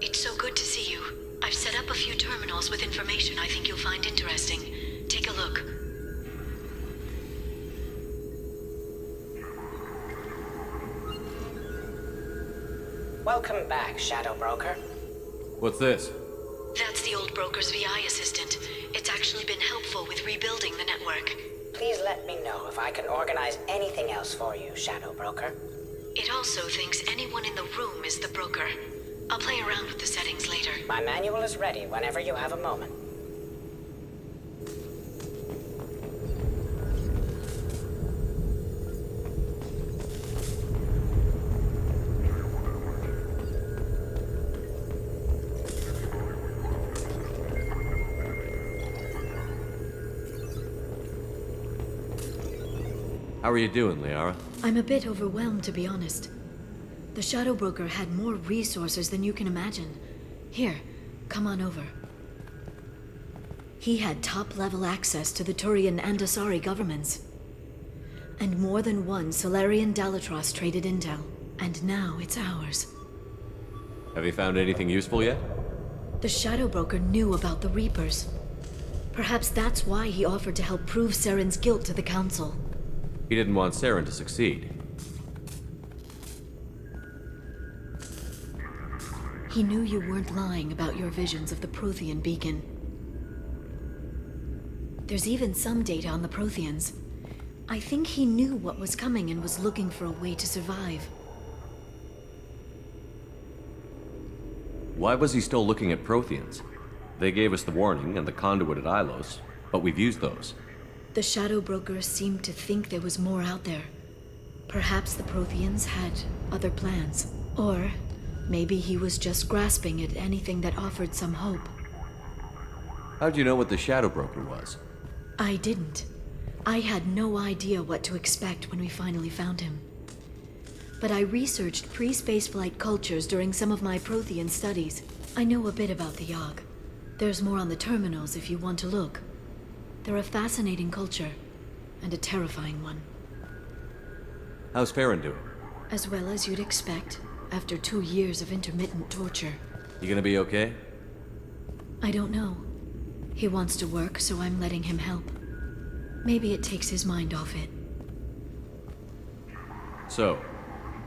It's so good to see you. I've set up a few terminals with information I think you'll find interesting. Take a look. Welcome back, Shadow Broker. What's this? That's the old broker's VI assistant. It's actually been helpful with rebuilding the network. Please let me know if I can organize anything else for you, Shadow Broker. It also thinks anyone in the room is the broker. I'll play around with the settings later. My manual is ready whenever you have a moment. How are you doing, Liara? I'm a bit overwhelmed, to be honest. The Shadow Broker had more resources than you can imagine. Here, come on over. He had top-level access to the Turian and Asari governments. And more than one Solarian Dalatross traded intel. And now it's ours. Have you found anything useful yet? The Shadow Broker knew about the Reapers. Perhaps that's why he offered to help prove Saren's guilt to the Council. He didn't want Saren to succeed. He knew you weren't lying about your visions of the Prothean beacon. There's even some data on the Protheans. I think he knew what was coming and was looking for a way to survive. Why was he still looking at Protheans? They gave us the warning and the conduit at Ilos, but we've used those. The Shadow Broker seemed to think there was more out there. Perhaps the Protheans had other plans. Or maybe he was just grasping at anything that offered some hope. How'd you know what the Shadow Broker was? I didn't. I had no idea what to expect when we finally found him. But I researched pre-spaceflight cultures during some of my Prothean studies. I know a bit about the Yogg. There's more on the terminals if you want to look. They're a fascinating culture, and a terrifying one. How's Farron doing? As well as you'd expect, after 2 years of intermittent torture. You gonna be okay? I don't know. He wants to work, so I'm letting him help. Maybe it takes his mind off it. So,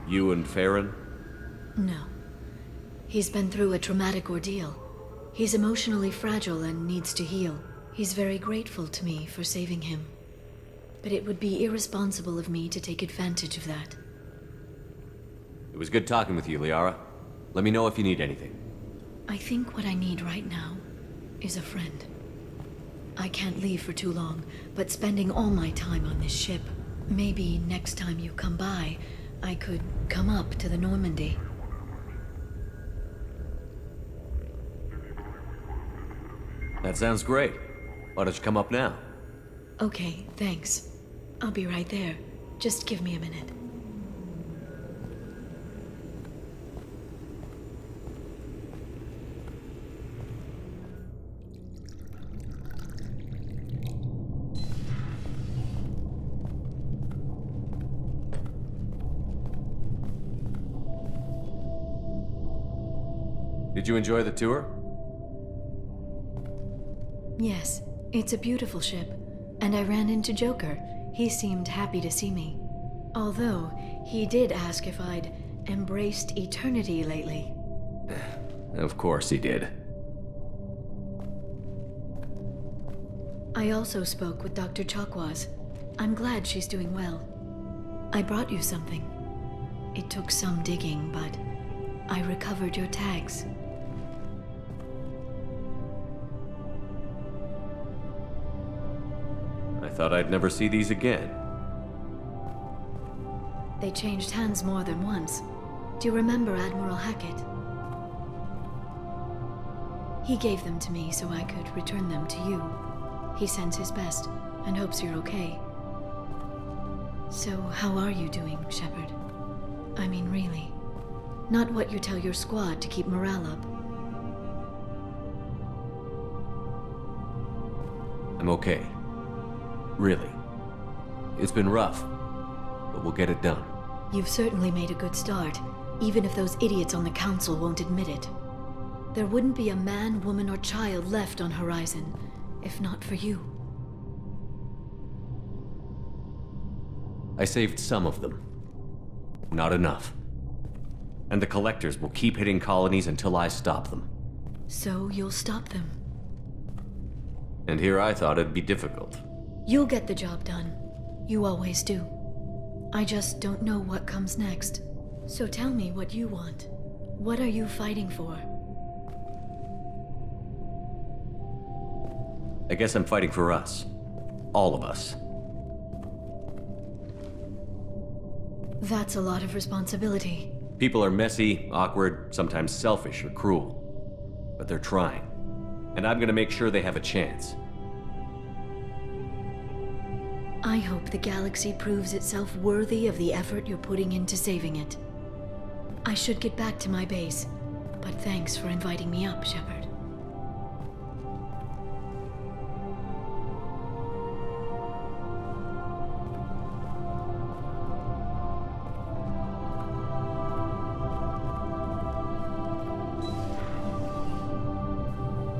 you and Farron? No. He's been through a traumatic ordeal. He's emotionally fragile and needs to heal. He's very grateful to me for saving him. But it would be irresponsible of me to take advantage of that. It was good talking with you, Liara. Let me know if you need anything. I think what I need right now is a friend. I can't leave for too long, but spending all my time on this ship. Maybe next time you come by, I could come up to the Normandy. That sounds great. Why don't you come up now? Okay, thanks. I'll be right there. Just give me a minute. Did you enjoy the tour? Yes, it's a beautiful ship. And I ran into Joker. He seemed happy to see me. Although, he did ask if I'd embraced eternity lately. Of course he did. I also spoke with Dr. Chakwas. I'm glad she's doing well. I brought you something. It took some digging, but I recovered your tags. I thought I'd never see these again. They changed hands more than once. Do you remember Admiral Hackett? He gave them to me so I could return them to you. He sends his best and hopes you're okay. So, how are you doing, Shepard? I mean, really. Not what you tell your squad to keep morale up. I'm okay. Really. It's been rough, but we'll get it done. You've certainly made a good start, even if those idiots on the Council won't admit it. there wouldn't be a man, woman, or child left on Horizon, if not for you. I saved some of them. Not enough. And the Collectors will keep hitting colonies until I stop them. So you'll stop them. And here I thought it'd be difficult. You'll get the job done. You always do. I just don't know what comes next. So tell me what you want. What are you fighting for? I guess I'm fighting for us. All of us. That's a lot of responsibility. People are messy, awkward, sometimes selfish or cruel. But they're trying. And I'm gonna make sure they have a chance. I hope the galaxy proves itself worthy of the effort you're putting into saving it. I should get back to my base, but thanks for inviting me up, Shepard.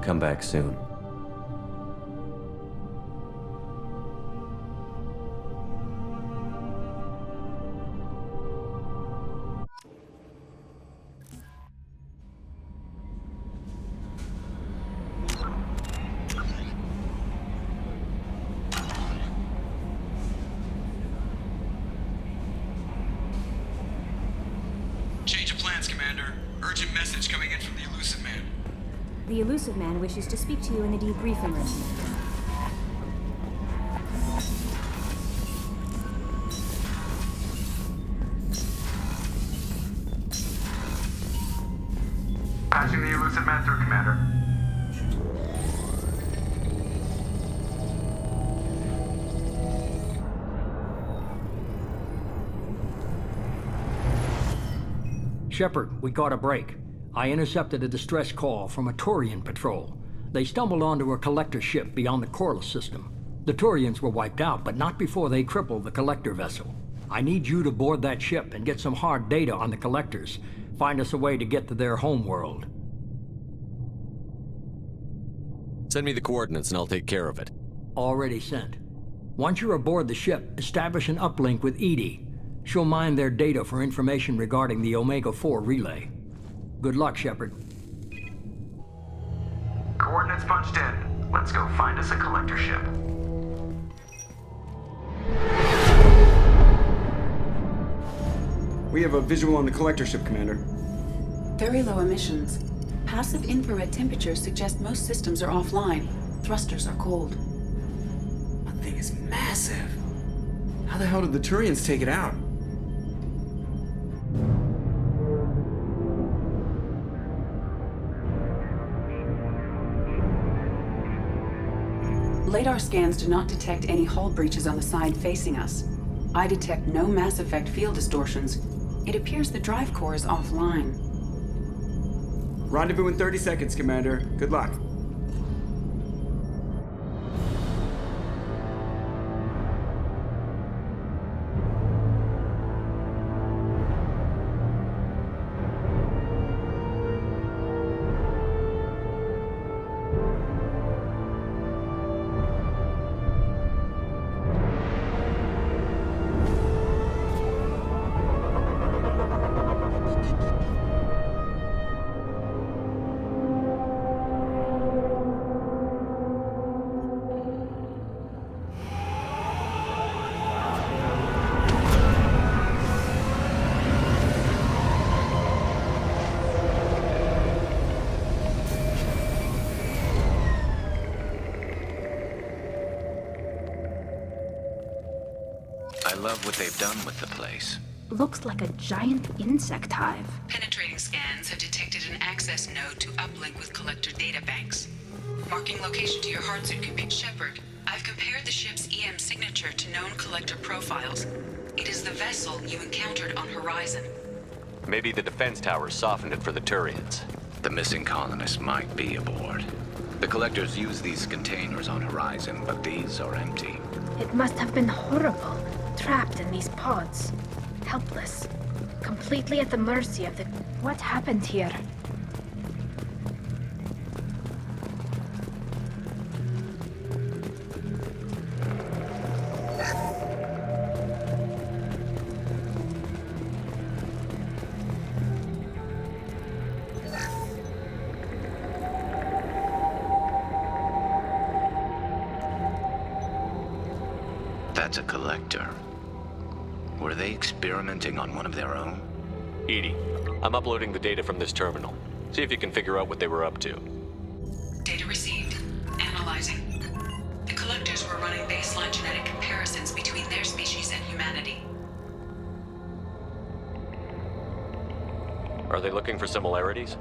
Come back soon. Change of plans, Commander. Urgent message coming in from the Elusive Man. The Elusive Man wishes to speak to you in the debriefing room. Patching the Elusive Man through, Commander. Shepard, we got a break. I intercepted a distress call from a Turian patrol. They stumbled onto a Collector ship beyond the Corliss system. The Turians were wiped out, but not before they crippled the Collector vessel. I need you to board that ship and get some hard data on the Collectors. Find us a way to get to their homeworld. Send me the coordinates and I'll take care of it. Already sent. Once you're aboard the ship, establish an uplink with Edie. She'll mine their data for information regarding the Omega-4 relay. Good luck, Shepard. Coordinates punched in. Let's go find us a Collector ship. We have a visual on the Collector ship, Commander. Very low emissions. Passive infrared temperatures suggest most systems are offline. Thrusters are cold. That thing is massive. How the hell did the Turians take it out? Radar scans do not detect any hull breaches on the side facing us. I detect no Mass Effect field distortions. It appears the drive core is offline. Rendezvous in 30 seconds, Commander. Good luck. I love what they've done with the place. Looks like a giant insect hive. Penetrating scans have detected an access node to uplink with Collector databanks. Marking location to your hardsuit compute. Shepard, I've compared the ship's EM signature to known Collector profiles. It is the vessel you encountered on Horizon. Maybe the defense tower softened it for the Turians. The missing colonists might be aboard. The Collectors use these containers on Horizon, but these are empty. It must have been horrible, trapped in these pods. Helpless. Completely at the mercy of the... What happened here? That's a collector. Were they experimenting on one of their own? Edie, I'm uploading the data from this terminal. See if you can figure out what they were up to. Data received. Analyzing. The collectors were running baseline genetic comparisons between their species and humanity. Are they looking for similarities?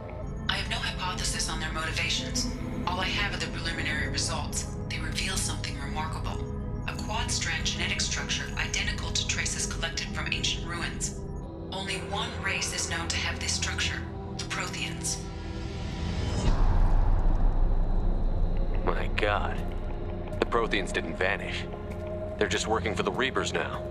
I have no hypothesis on their motivations. All I have are the preliminary results. They reveal something remarkable. A quad-strand genetic structure identical to traces collected from ancient ruins. Only one race is known to have this structure, the Protheans. My God. The Protheans didn't vanish. They're just working for the Reapers now.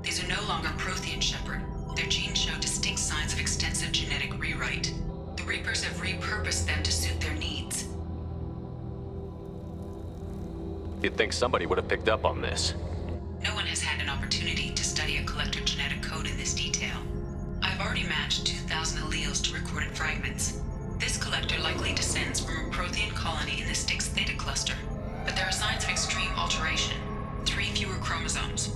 These are no longer Prothean, Shepard. Their genes show distinct signs of extensive genetic rewrite. The Reapers have repurposed them to suit their needs. You'd think somebody would have picked up on this. No one has had an opportunity to study a collector genetic code in this detail. I've already matched 2,000 alleles to recorded fragments. This collector likely descends from a Prothean colony in the Styx Theta cluster, but there are signs of extreme alteration. 3 fewer chromosomes,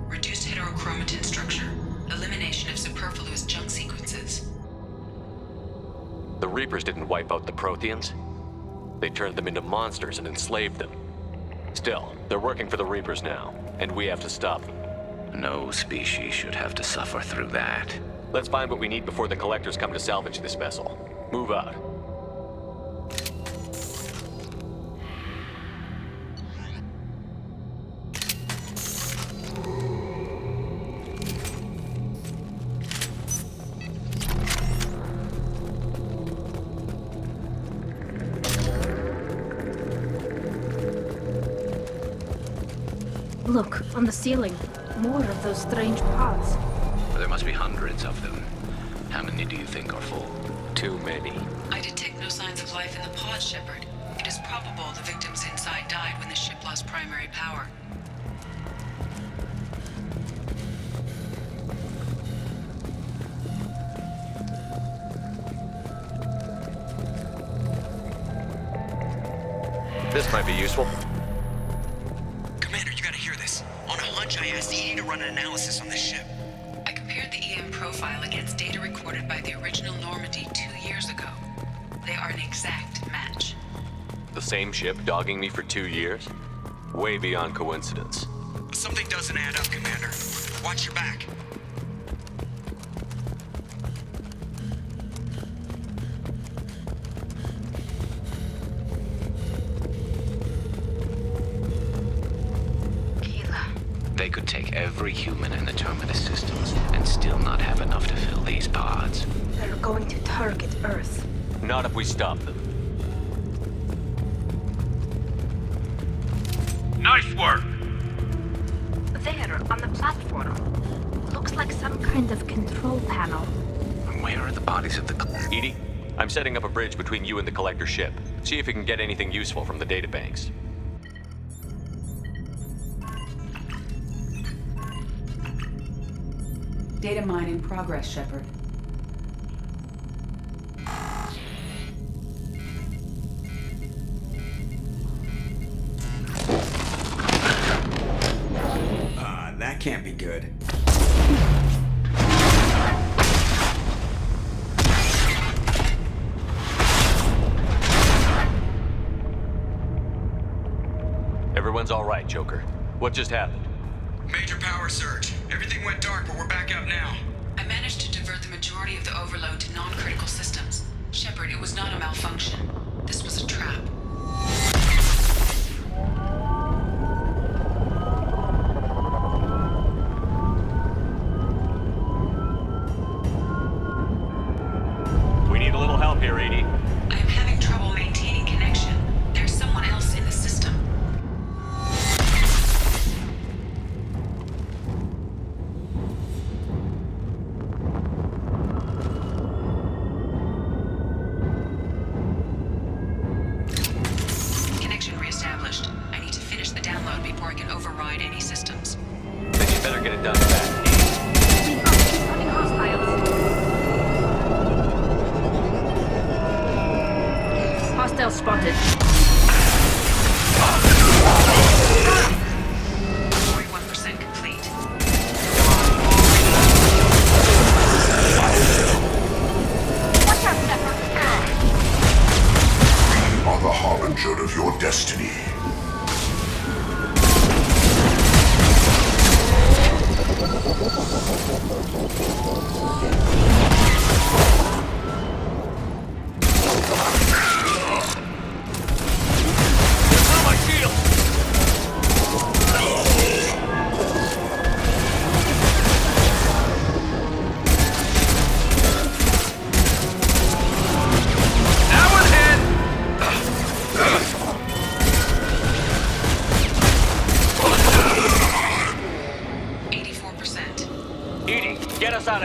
reduced heterochromatin structure, elimination of superfluous junk sequences. The Reapers didn't wipe out the Protheans. They turned them into monsters and enslaved them. Still, they're working for the Reapers now, and we have to stop them. No species should have to suffer through that. Let's find what we need before the Collectors come to salvage this vessel. Move out. Look, on the ceiling. More of those strange pods. There must be hundreds of them. How many do you think are full? Too many. I detect no signs of life in the pod, Shepard. It is probable the victims inside died when the ship lost primary power. This might be useful. Commander, you gotta hear this. On a hunch, I asked Edie to run an analysis on this ship. I compared the EM profile against data recorded by the original Normandy 2 years ago. They are an exact match. The same ship dogging me for 2 years? Way beyond coincidence. Something doesn't add up, Commander. Watch your back. They could take every human in the Terminus systems and still not have enough to fill these pods. They're going to target Earth. Not if we stop them. Nice work! There, on the platform. Looks like some kind of control panel. Where are the bodies of the... Edie, I'm setting up a bridge between you and the Collector ship. See if you can get anything useful from the databanks. Data mine in progress, Shepard. That can't be good. Everyone's all right, Joker. What just happened? Major power surge. Everything went dark, but we're back up now. I managed to divert the majority of the overload to non-critical systems. Shepard, it was not a malfunction. This was a trap. We need a little help here, Edie. I am having trouble maintaining connection. There's someone else in the system. Connection reestablished. I need to finish the download before I can override any systems. Then you better get it done fast. Incoming hostiles.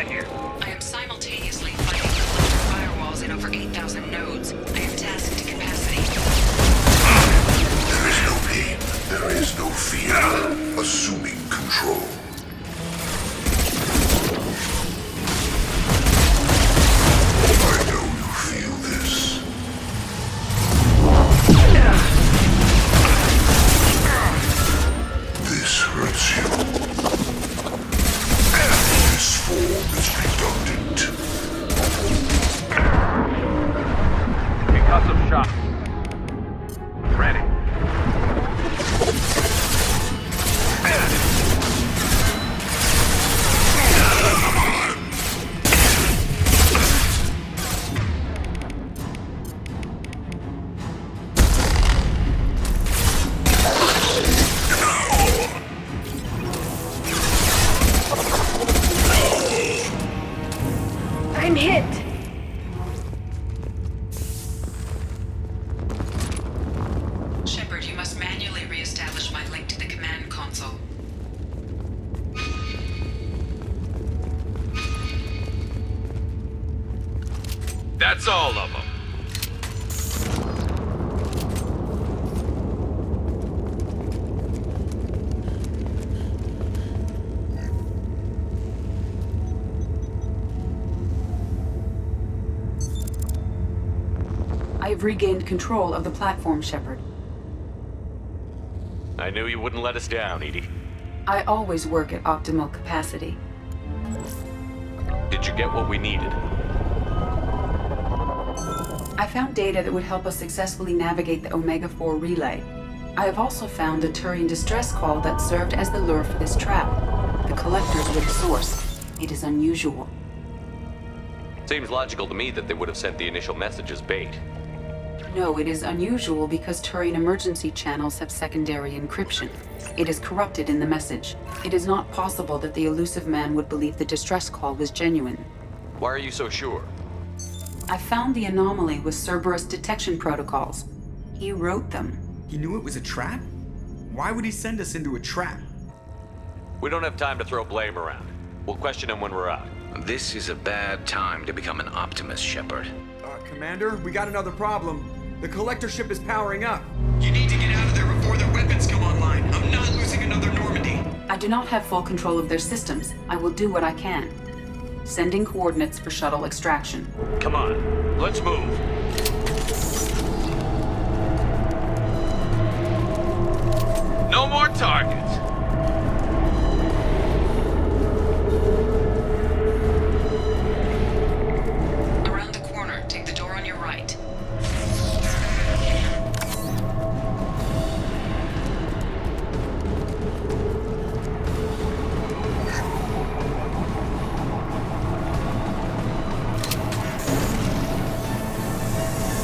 of here. I am simultaneously fighting collector firewalls in over 8,000 nodes. I am tasked to capacity. There is no pain. There is no fear. Assuming control. I know you feel this. This hurts you. This form is redundant. Concussive shock. Ready. I'm hit. Shepard, you must manually re-establish my link to the command console. That's all of them. I have regained control of the platform, Shepard. I knew you wouldn't let us down, Edie. I always work at optimal capacity. Did you get what we needed? I found data that would help us successfully navigate the Omega-4 relay. I have also found a Turian distress call that served as the lure for this trap. The collectors were the source. It is unusual. Seems logical to me that they would have sent the initial message as bait. No, it is unusual because Turian emergency channels have secondary encryption. It is corrupted in the message. It is not possible that the elusive man would believe the distress call was genuine. Why are you so sure? I found the anomaly with Cerberus detection protocols. He wrote them. He knew it was a trap? Why would he send us into a trap? We don't have time to throw blame around. We'll question him when we're out. This is a bad time to become an optimist, Shepard. Commander, we got another problem. The collector ship is powering up. You need to get out of there before their weapons come online. I'm not losing another Normandy. I do not have full control of their systems. I will do what I can. Sending coordinates for shuttle extraction. Come on, let's move. No more targets. Around the corner, take the door on your right.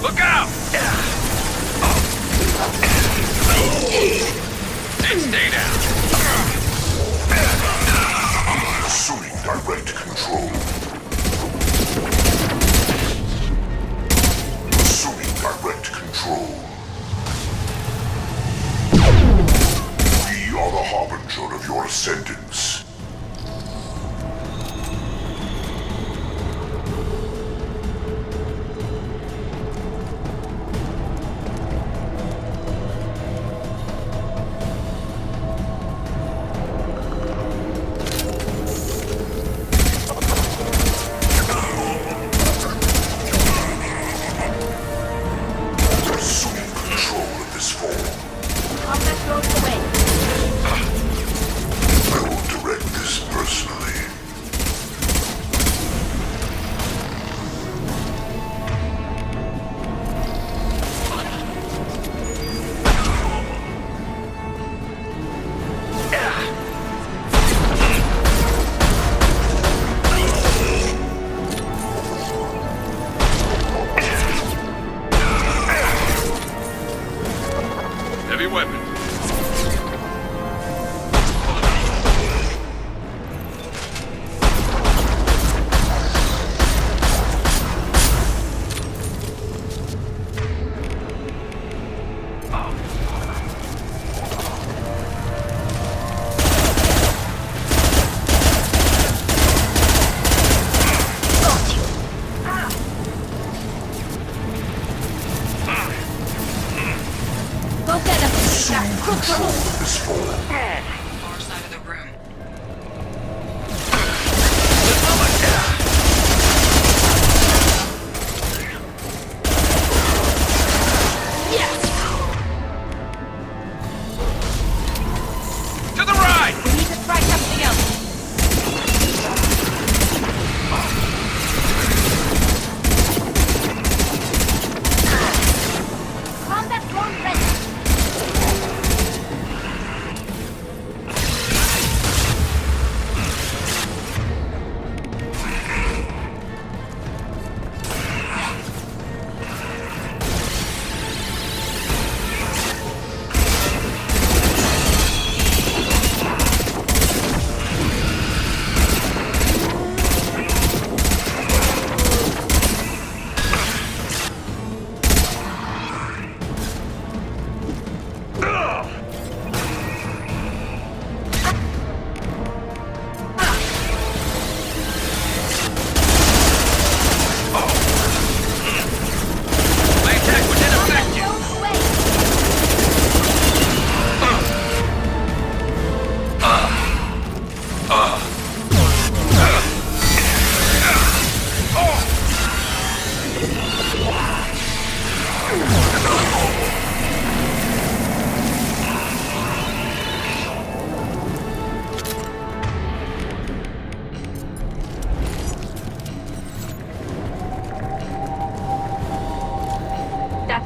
Look out! And stay down.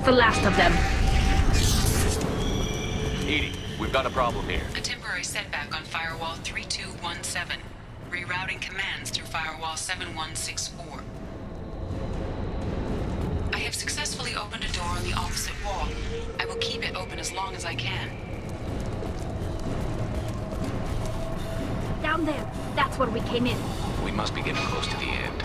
That's the last of them. Edie, we've got a problem here. A temporary setback on Firewall 3217. Rerouting commands through Firewall 7164. I have successfully opened a door on the opposite wall. I will keep it open as long as I can. Down there. That's where we came in. We must be getting close to the end.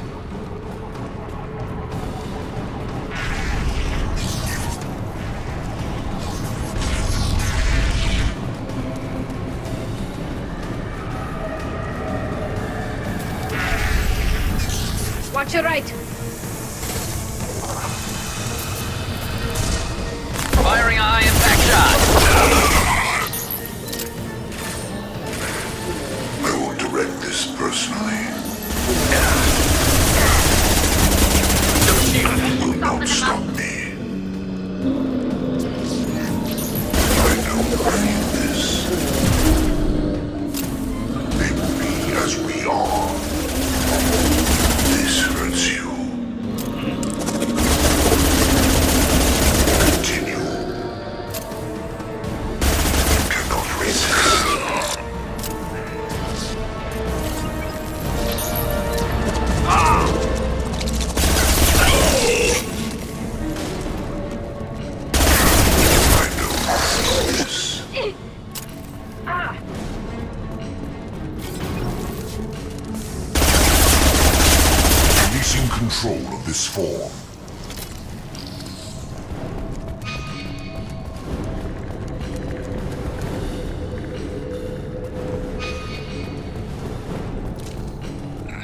Watch your right. Firing a high impact shot. I will direct this personally. Will not stop me. I don't believe this. They will be as we are. This hurts you. Continue. You cannot resist. I know this. Releasing control of this form.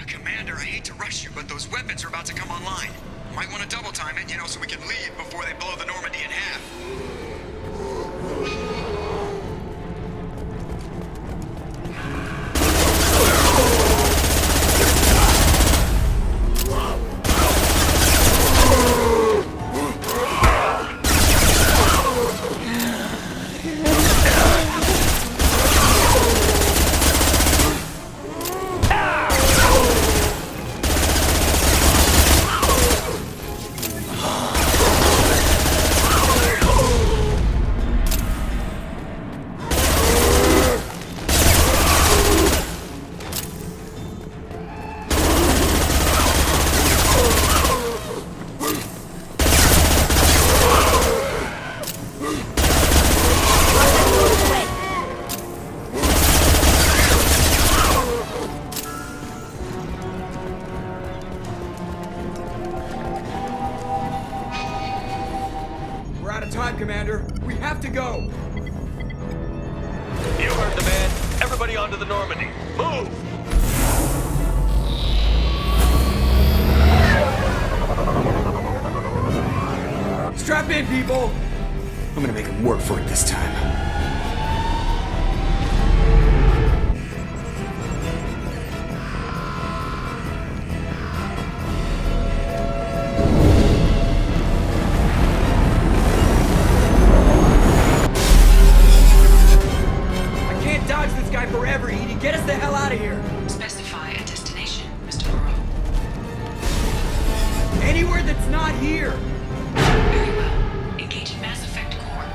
Commander, I hate to rush you, but those weapons are about to come online. Might want to double time it, so we can leave before they blow the Normandy in half. Commander. We have to go. You heard the man. Everybody onto the Normandy. Move! Strap in, people. I'm gonna make him work for it this time. Forever, Edie. Get us the hell out of here. Specify a destination, Mr. Moreau. Anywhere that's not here. Very well. Engage in Mass Effect core.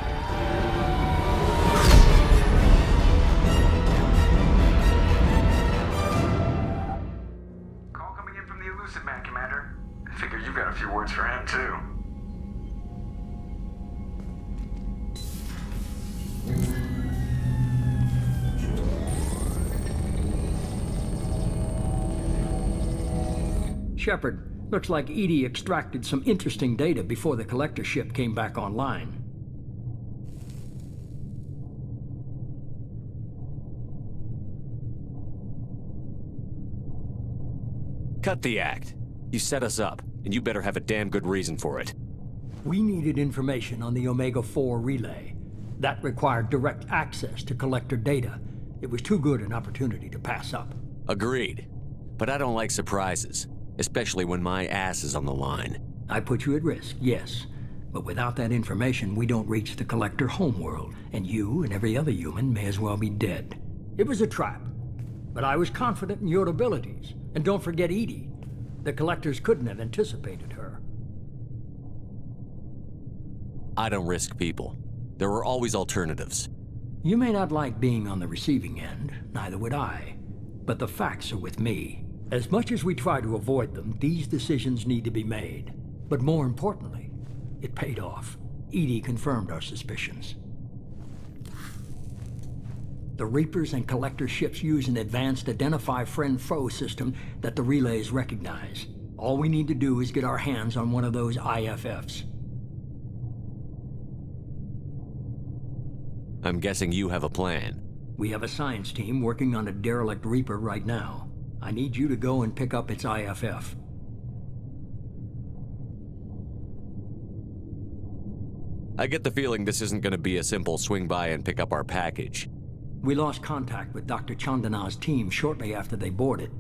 Call coming in from the Elusive Man, Commander. I figure you've got a few words for him, too. Shepard, looks like Edie extracted some interesting data before the collector ship came back online. Cut the act. You set us up, and you better have a damn good reason for it. We needed information on the Omega-4 relay. That required direct access to collector data. It was too good an opportunity to pass up. Agreed. But I don't like surprises. Especially when my ass is on the line. I put you at risk, yes. But without that information, we don't reach the collector homeworld, and you and every other human may as well be dead. It was a trap, but I was confident in your abilities. And don't forget Edie. The collectors couldn't have anticipated her. I don't risk people. There are always alternatives. You may not like being on the receiving end, neither would I. But the facts are with me. As much as we try to avoid them, these decisions need to be made. But more importantly, it paid off. Edie confirmed our suspicions. The Reapers and Collector ships use an advanced Identify Friend-Foe system that the relays recognize. All we need to do is get our hands on one of those IFFs. I'm guessing you have a plan. We have a science team working on a Derelict Reaper right now. I need you to go and pick up its IFF. I get the feeling this isn't going to be a simple swing by and pick up our package. We lost contact with Dr. Chandana's team shortly after they boarded.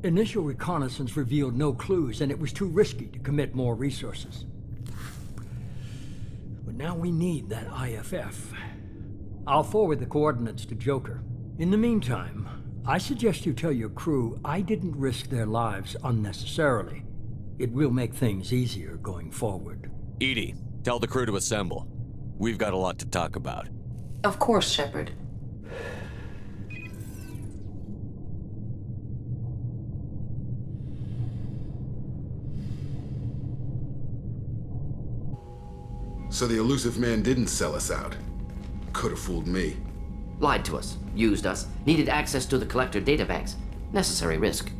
Initial reconnaissance revealed no clues, and it was too risky to commit more resources. But now we need that IFF. I'll forward the coordinates to Joker. In the meantime, I suggest you tell your crew I didn't risk their lives unnecessarily. It will make things easier going forward. Edie, tell the crew to assemble. We've got a lot to talk about. Of course, Shepard. So the elusive man didn't sell us out. Could have fooled me. Lied to us, used us, needed access to the Collector databanks. Necessary risk.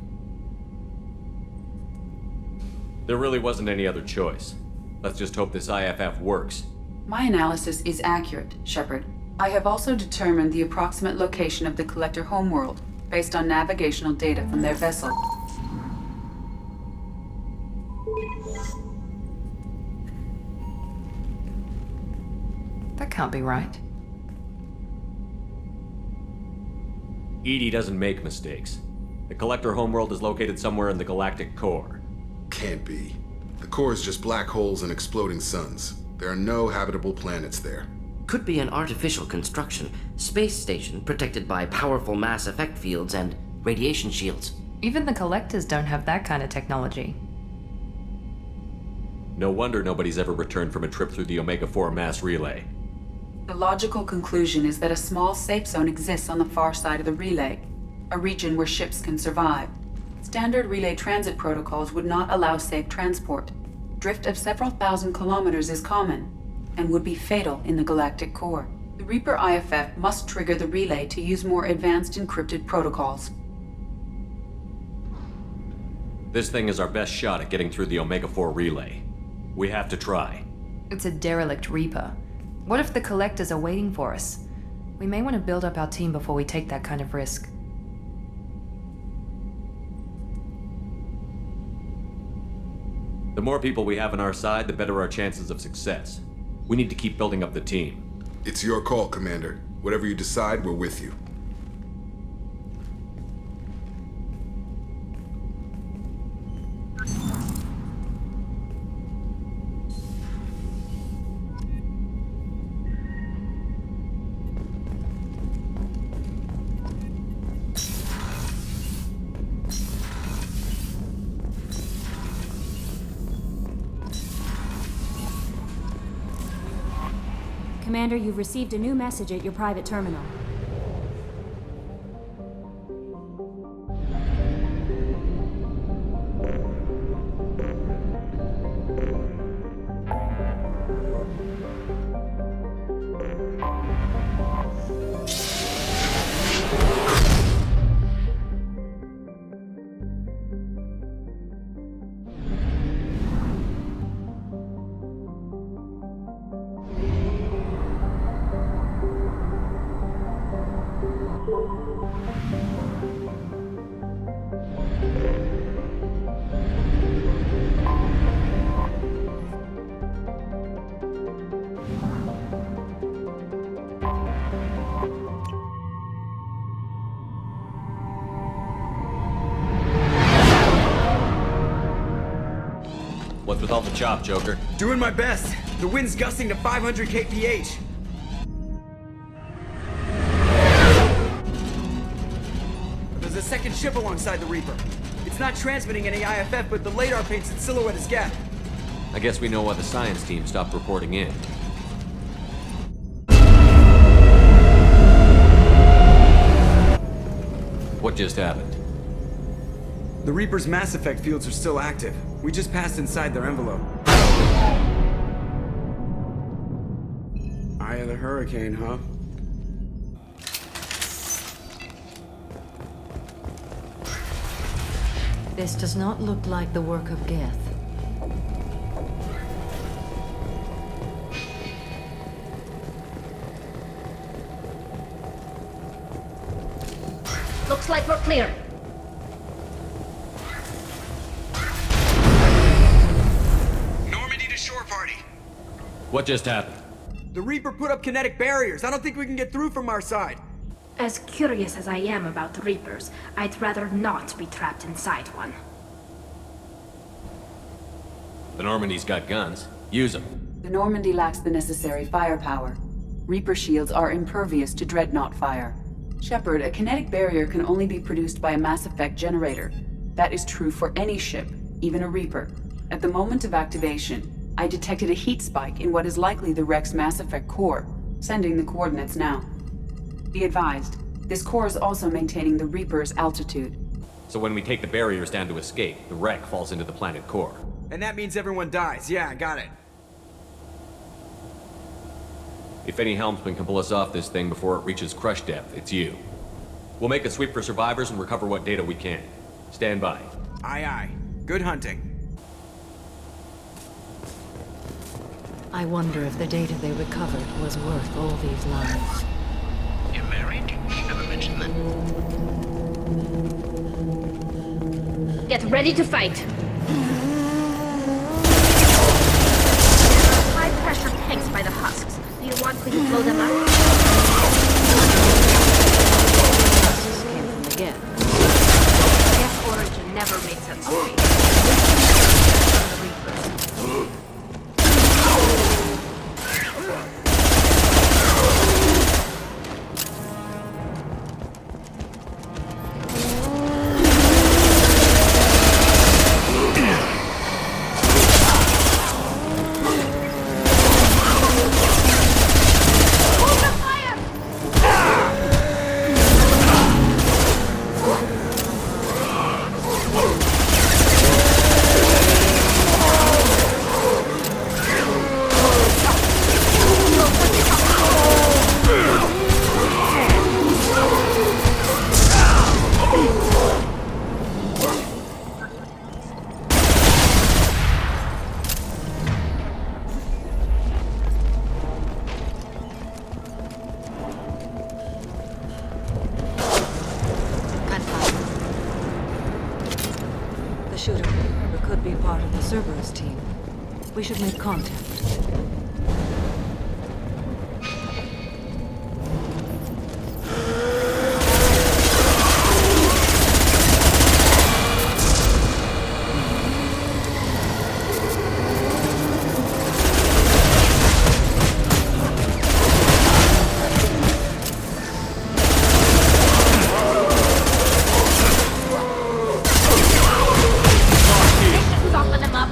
There really wasn't any other choice. Let's just hope this IFF works. My analysis is accurate, Shepard. I have also determined the approximate location of the Collector homeworld, based on navigational data from their vessel. That can't be right. Edie doesn't make mistakes. The Collector homeworld is located somewhere in the galactic core. Can't be. The core is just black holes and exploding suns. There are no habitable planets there. Could be an artificial construction, space station protected by powerful mass effect fields and radiation shields. Even the Collectors don't have that kind of technology. No wonder nobody's ever returned from a trip through the Omega-4 mass relay. The logical conclusion is that a small safe zone exists on the far side of the relay, a region where ships can survive. Standard relay transit protocols would not allow safe transport. Drift of several thousand kilometers is common, and would be fatal in the galactic core. The Reaper IFF must trigger the relay to use more advanced encrypted protocols. This thing is our best shot at getting through the Omega-4 relay. We have to try. It's a Derelict Reaper. What if the Collectors are waiting for us? We may want to build up our team before we take that kind of risk. The more people we have on our side, the better our chances of success. We need to keep building up the team. It's your call, Commander. Whatever you decide, we're with you. Commander, you've received a new message at your private terminal. What's with all the chop, Joker? Doing my best. The wind's gusting to 500 kph. There's a second ship alongside the Reaper. It's not transmitting any IFF, but the radar paints its silhouette as gap. I guess we know why the science team stopped reporting in. What just happened? The Reaper's Mass Effect fields are still active. We just passed inside their envelope. Eye of the Hurricane, huh? This does not look like the work of Geth. Looks like we're clear. Normandy to shore party. What just happened? The Reaper put up kinetic barriers. I don't think we can get through from our side. As curious as I am about the Reapers, I'd rather not be trapped inside one. The Normandy's got guns. Use them. The Normandy lacks the necessary firepower. Reaper shields are impervious to dreadnought fire. Shepard, a kinetic barrier can only be produced by a Mass Effect generator. That is true for any ship, even a Reaper. At the moment of activation, I detected a heat spike in what is likely the wreck's Mass Effect core, sending the coordinates now. Be advised, this core is also maintaining the Reaper's altitude. So when we take the barriers down to escape, the wreck falls into the planet core. And that means everyone dies. Yeah, got it. If any helmsman can pull us off this thing before it reaches crush depth, it's you. We'll make a sweep for survivors and recover what data we can. Stand by. Aye, aye. Good hunting. I wonder if the data they recovered was worth all these lives. You're married? You never mentioned that. Get ready to fight! High-pressure tanks by the husks. Do you want me to blow them up? Husks came from the Geth. Geth origin never made sense to me. From the Reapers. We should make contact. Soften them up.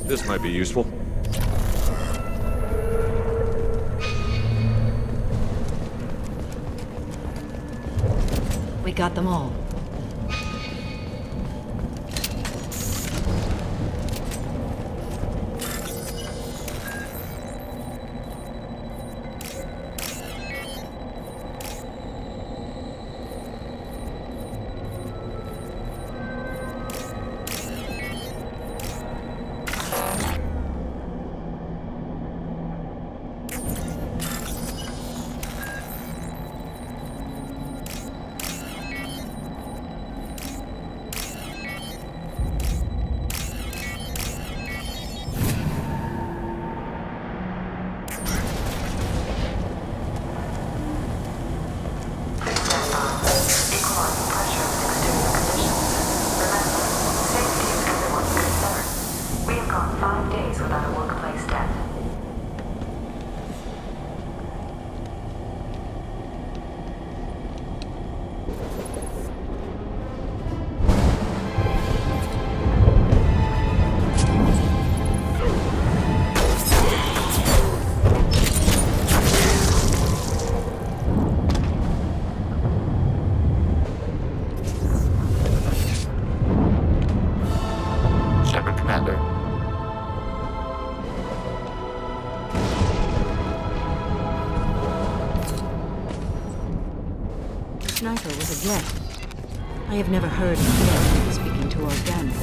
This might be useful. We got them all. Sniper was a jet. I have never heard of a jet speaking to organics.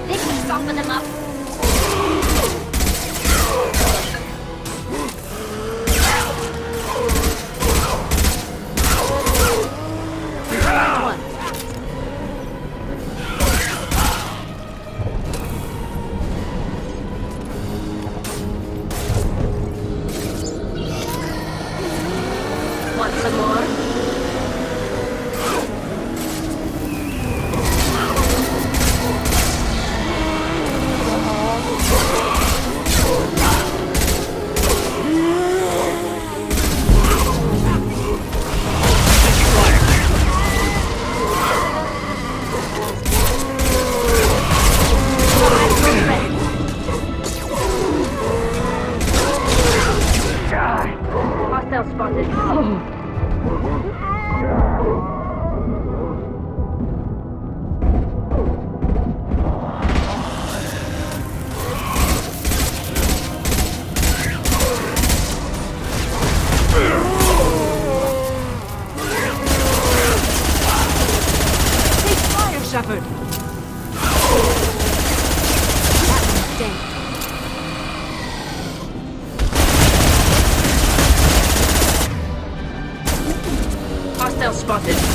They can soften them up. Shepard! Hostile spotted.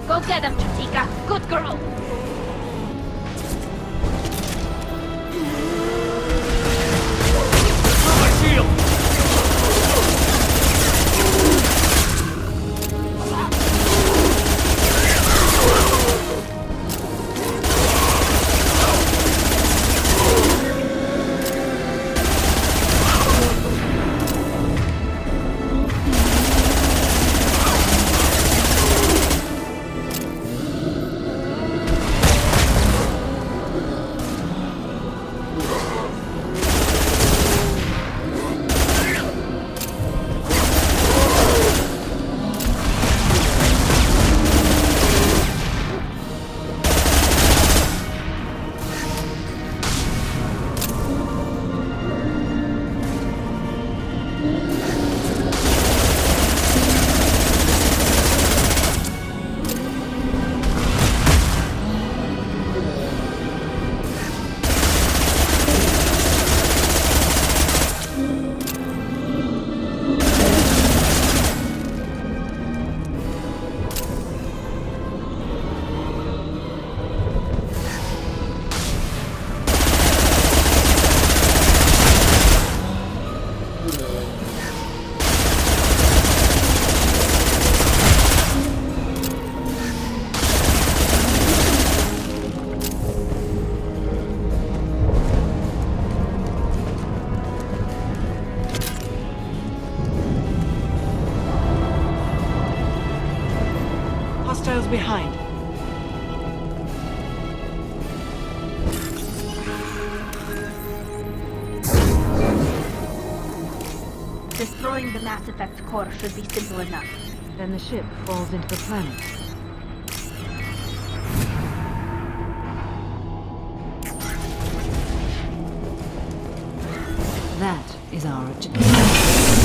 Go get him, Chatika. Good girl. Hostiles behind. Destroying the Mass Effect core should be simple enough. Then the ship falls into the planet. That is our objective.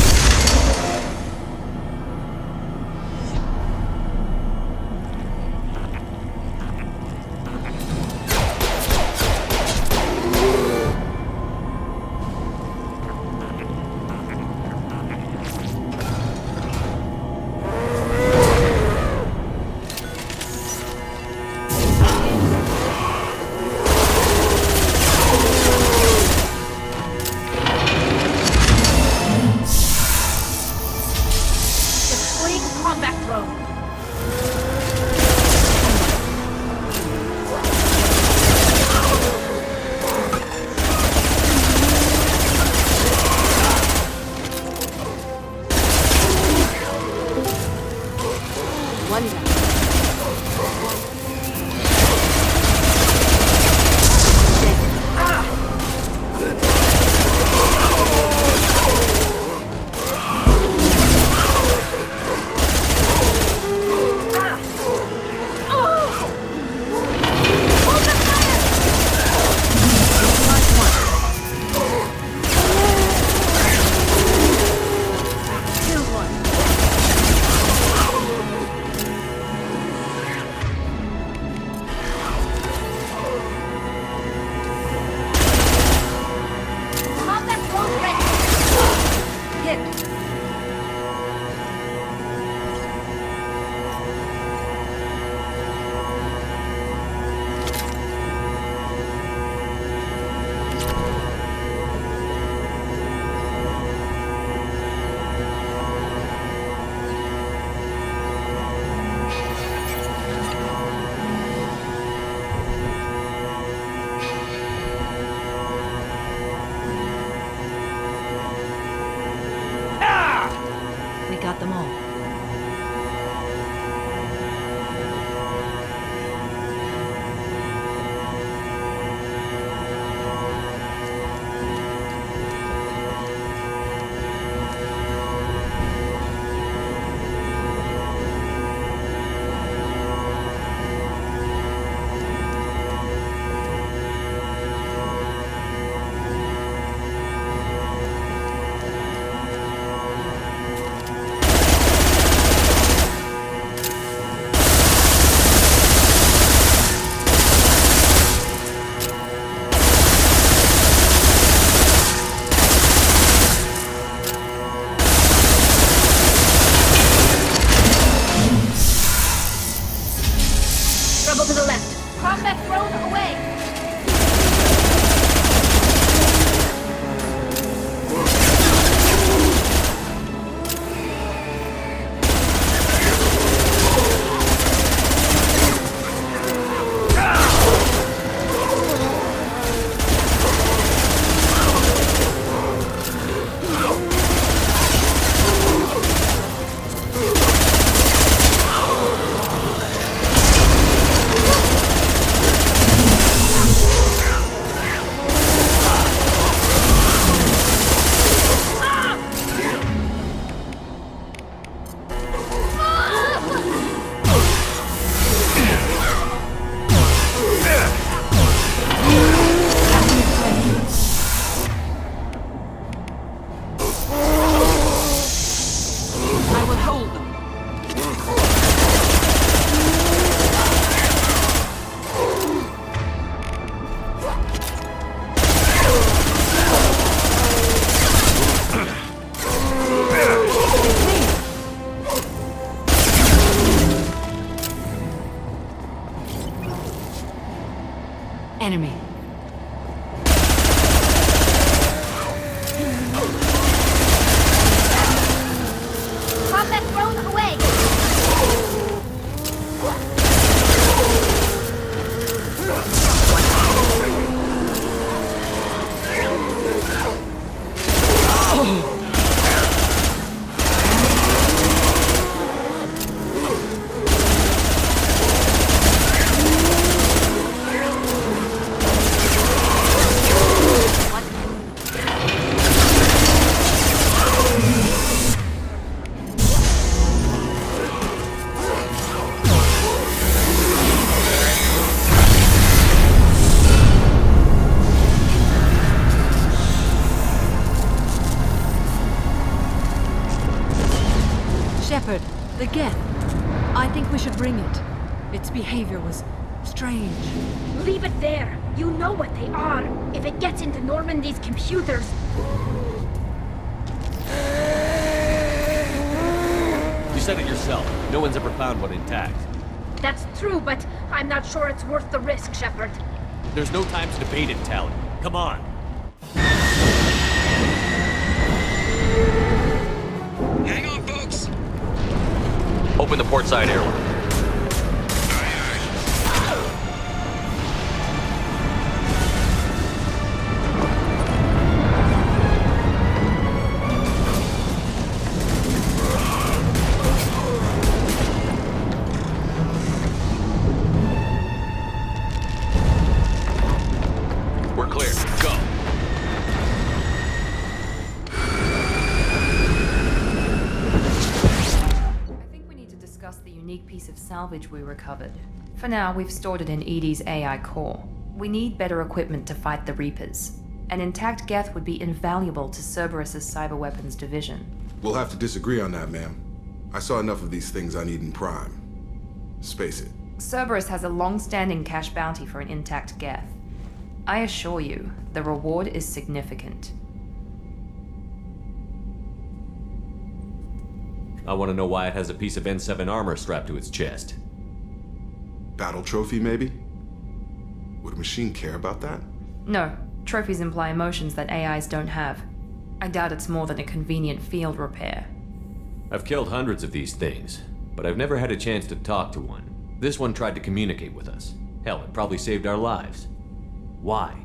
The Geth. I think we should bring it. Its behavior was strange. Leave it there. You know what they are. If it gets into Normandy's computers... You said it yourself. No one's ever found one intact. That's true, but I'm not sure it's worth the risk, Shepard. There's no time to debate it, Tally. Come on. Hang on, folks. Open the port side airlock. We're clear. Go. I think we need to discuss the unique piece of salvage we recovered. For now, we've stored it in Edie's AI core. We need better equipment to fight the Reapers. An intact Geth would be invaluable to Cerberus's cyber weapons division. We'll have to disagree on that, ma'am. I saw enough of these things I need in Prime. Space it. Cerberus has a long-standing cash bounty for an intact Geth. I assure you, the reward is significant. I want to know why it has a piece of N7 armor strapped to its chest. Battle trophy, maybe? Would a machine care about that? No, trophies imply emotions that AIs don't have. I doubt it's more than a convenient field repair. I've killed hundreds of these things, but I've never had a chance to talk to one. This one tried to communicate with us. Hell, it probably saved our lives. Why?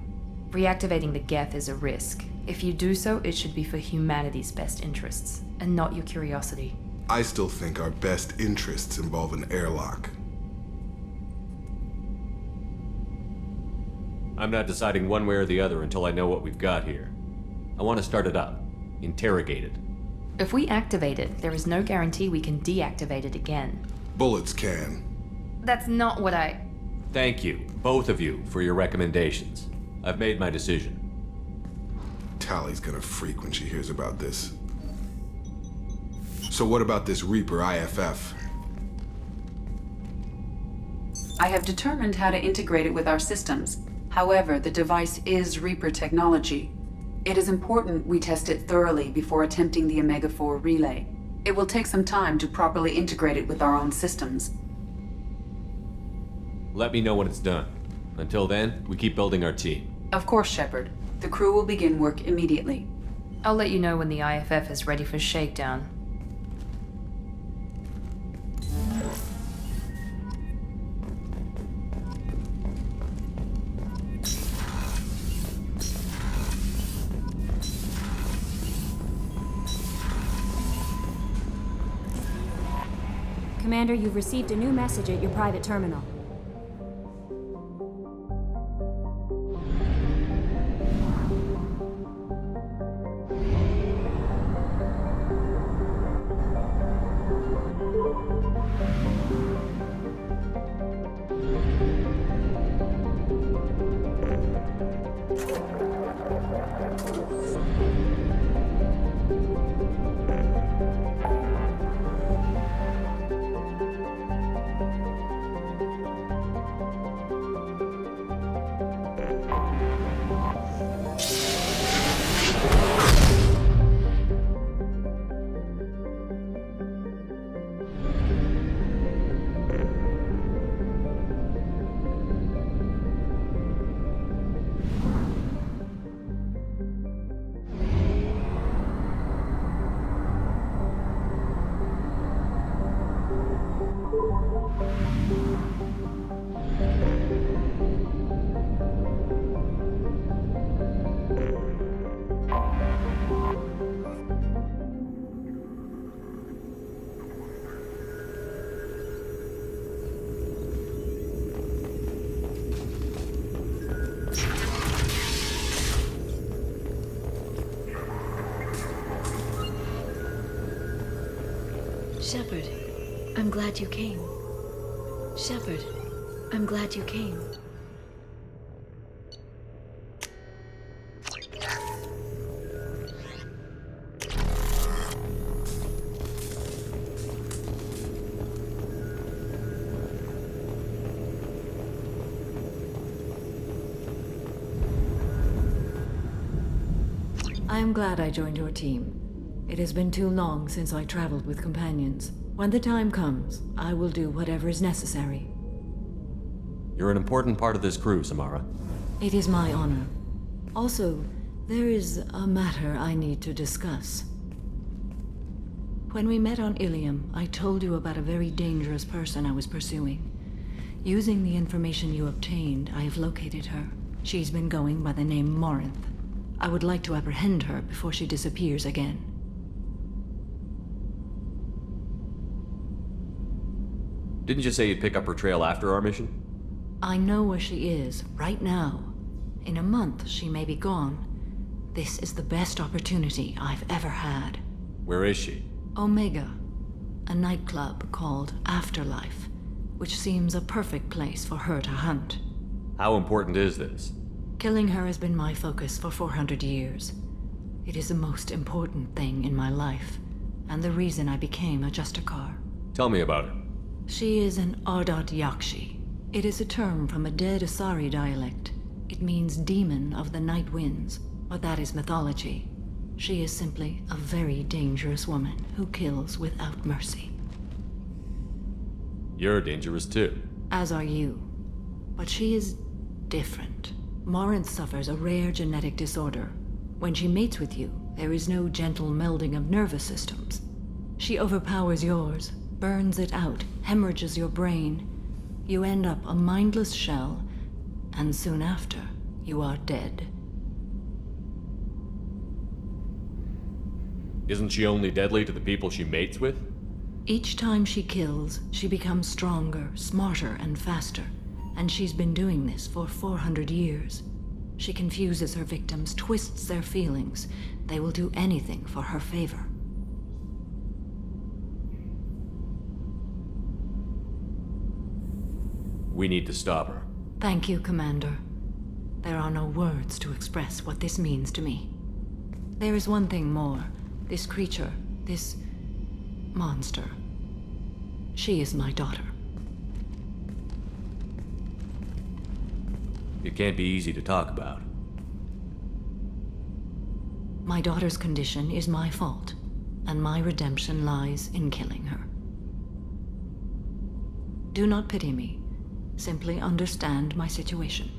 Reactivating the Geth is a risk. If you do so, it should be for humanity's best interests, and not your curiosity. I still think our best interests involve an airlock. I'm not deciding one way or the other until I know what we've got here. I want to start it up. Interrogate it. If we activate it, there is no guarantee we can deactivate it again. Bullets can. That's not what I... Thank you, both of you, for your recommendations. I've made my decision. Tally's gonna freak when she hears about this. So what about this Reaper IFF? I have determined how to integrate it with our systems. However, the device is Reaper technology. It is important we test it thoroughly before attempting the Omega-4 relay. It will take some time to properly integrate it with our own systems. Let me know when it's done. Until then, we keep building our team. Of course, Shepard. The crew will begin work immediately. I'll let you know when the IFF is ready for shakedown. Commander, you've received a new message at your private terminal. Shepard, I'm glad you came. Shepard, I'm glad you came. am glad I joined your team. It has been too long since I traveled with companions. When the time comes, I will do whatever is necessary. You're an important part of this crew, Samara. It is my honor. Also, there is a matter I need to discuss. When we met on Ilium, I told you about a very dangerous person I was pursuing. Using the information you obtained, I have located her. She's been going by the name Morinth. I would like to apprehend her before she disappears again. Didn't you say you'd pick up her trail after our mission? I know where she is, right now. In a month, she may be gone. This is the best opportunity I've ever had. Where is she? Omega, a nightclub called Afterlife, which seems a perfect place for her to hunt. How important is this? Killing her has been my focus for 400 years. It is the most important thing in my life, and the reason I became a Justicar. Tell me about her. She is an Ardat Yakshi. It is a term from a dead Asari dialect. It means demon of the night winds, but that is mythology. She is simply a very dangerous woman who kills without mercy. You're dangerous too. As are you. But she is different. Morinth suffers a rare genetic disorder. When she mates with you, there is no gentle melding of nervous systems. She overpowers yours, burns it out, hemorrhages your brain. You end up a mindless shell, and soon after, you are dead. Isn't she only deadly to the people she mates with? Each time she kills, she becomes stronger, smarter, and faster. And she's been doing this for 400 years. She confuses her victims, twists their feelings. They will do anything for her favor. We need to stop her. Thank you, Commander. There are no words to express what this means to me. There is one thing more. This creature, this monster. She is my daughter. It can't be easy to talk about. My daughter's condition is my fault, and my redemption lies in killing her. Do not pity me. Simply understand my situation.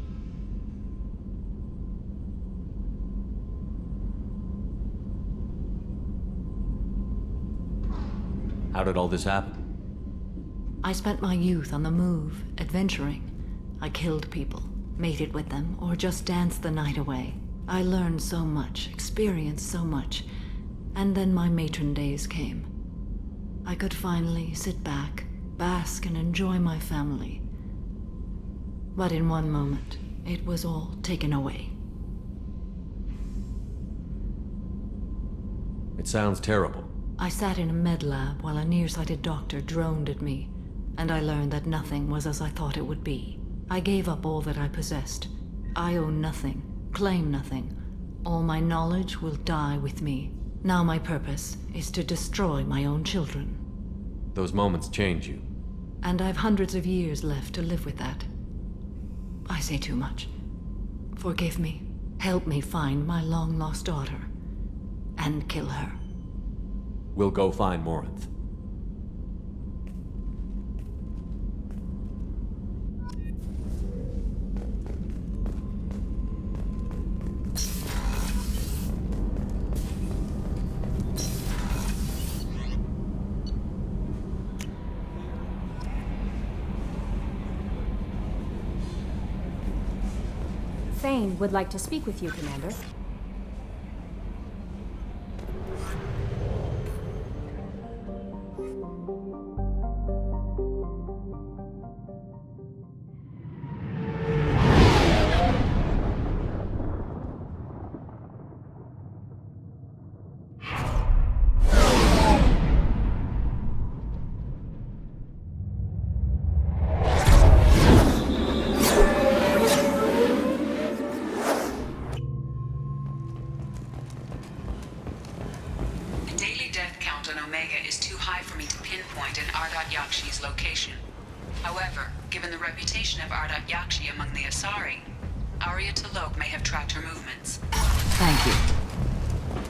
How did all this happen? I spent my youth on the move, adventuring. I killed people, mated with them, or just danced the night away. I learned so much, experienced so much, and then my matron days came. I could finally sit back, bask, and enjoy my family. But in one moment, it was all taken away. It sounds terrible. I sat in a med lab while a nearsighted doctor droned at me, and I learned that nothing was as I thought it would be. I gave up all that I possessed. I own nothing, claim nothing. All my knowledge will die with me. Now my purpose is to destroy my own children. Those moments change you. And I've hundreds of years left to live with that. I say too much. Forgive me. Help me find my long-lost daughter. And kill her. We'll go find Morinth. Thane would like to speak with you, Commander. Thank you.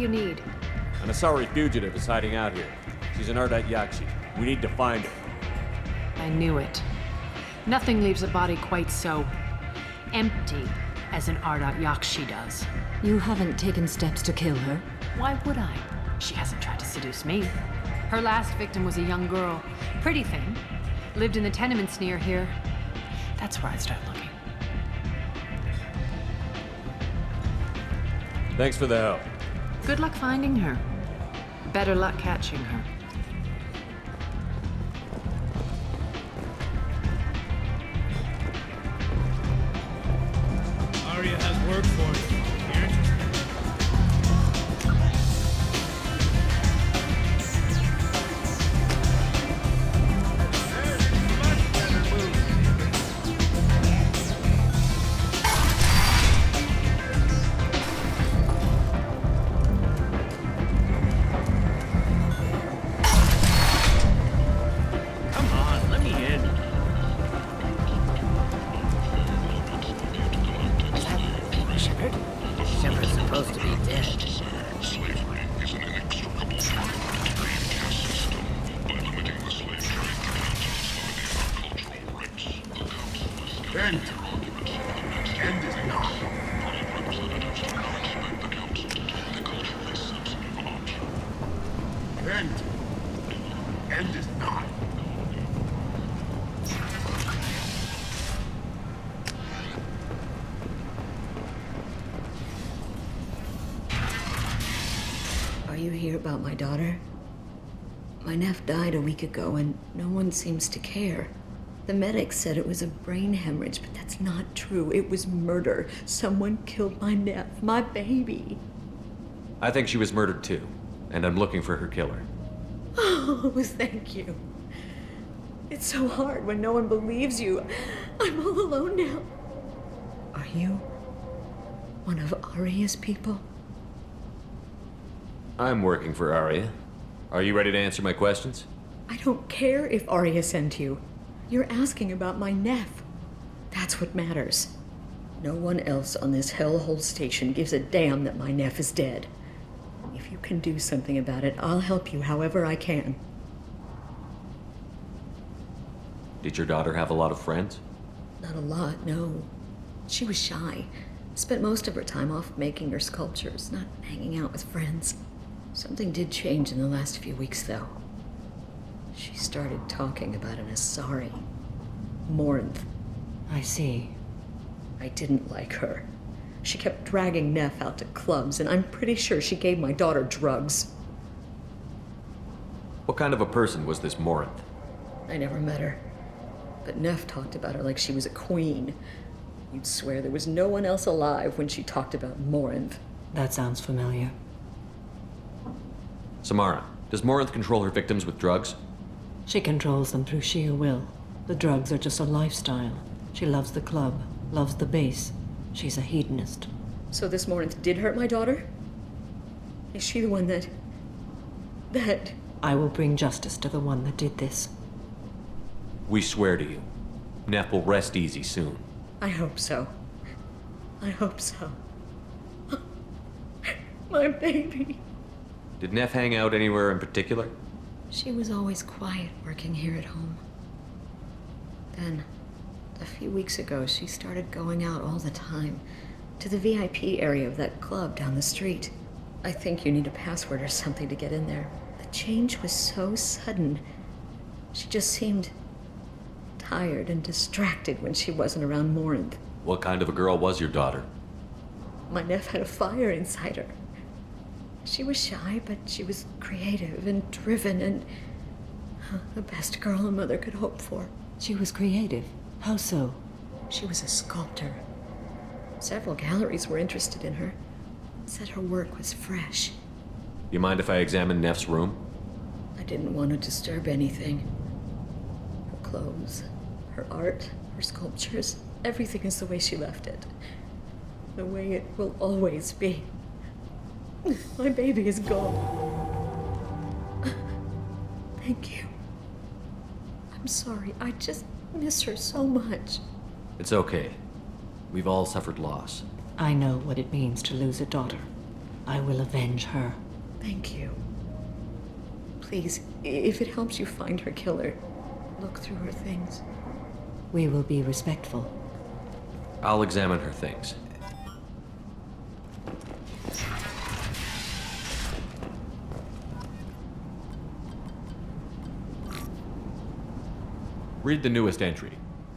you need? An Asari fugitive is hiding out here. She's an Ardite Yakshi. We need to find her. I knew it. Nothing leaves a body quite so empty as an Ardite Yakshi does. You haven't taken steps to kill her? Why would I? She hasn't tried to seduce me. Her last victim was a young girl. Pretty thing. Lived in the tenements near here. That's where I'd start looking. Thanks for the help. Good luck finding her. Better luck catching her. Arya has work for you. You're interested? Come on, let me in. Shepard? Shepard's supposed to be dead. Slavery is an inextricable part of the Terran caste system. By limiting the slave trade, the Council is limiting our cultural rights. The Council is End is not. Parliament representatives do not expect the Council to take the culturally sensitive option. End is not. Are you here about my daughter? My nephew died a week ago and no one seems to care. The medics said it was a brain hemorrhage, but that's not true. It was murder. Someone killed my nephew, my baby. I think she was murdered too, and I'm looking for her killer. Oh, thank you. It's so hard when no one believes you. I'm all alone now. Are you one of Arya's people? I'm working for Arya. Are you ready to answer my questions? I don't care if Arya sent you. You're asking about my nephew. That's what matters. No one else on this hellhole station gives a damn that my nephew is dead. If you can do something about it, I'll help you however I can. Did your daughter have a lot of friends? Not a lot, no. She was shy. Spent most of her time off making her sculptures, not hanging out with friends. Something did change in the last few weeks, though. She started talking about an Asari. Morinth. I see. I didn't like her. She kept dragging Neff out to clubs, and I'm pretty sure she gave my daughter drugs. What kind of a person was this Morinth? I never met her. But Neff talked about her like she was a queen. You'd swear there was no one else alive when she talked about Morinth. That sounds familiar. Samara, does Morinth control her victims with drugs? She controls them through sheer will. The drugs are just a lifestyle. She loves the club, loves the base. She's a hedonist. So this Morinth did hurt my daughter? Is she the one that... I will bring justice to the one that did this. We swear to you. Neff will rest easy soon. I hope so. I hope so. My baby. Did Neff hang out anywhere in particular? She was always quiet working here at home. Then, a few weeks ago, she started going out all the time to the VIP area of that club down the street. I think you need a password or something to get in there. The change was so sudden. She just seemed tired and distracted when she wasn't around Morinth. What kind of a girl was your daughter? My nephew had a fire inside her. She was shy, but she was creative and driven and the best girl a mother could hope for. She was creative? How so? She was a sculptor. Several galleries were interested in her. Said her work was fresh. You mind if I examine Neff's room? I didn't want to disturb anything. Her clothes, her art, her sculptures, everything is the way she left it. The way it will always be. My baby is gone. Thank you. I'm sorry. I just miss her so much. It's okay. We've all suffered loss. I know what it means to lose a daughter. I will avenge her. Thank you. Please, if it helps you find her killer, look through her things. We will be respectful. I'll examine her things. Read the newest entry.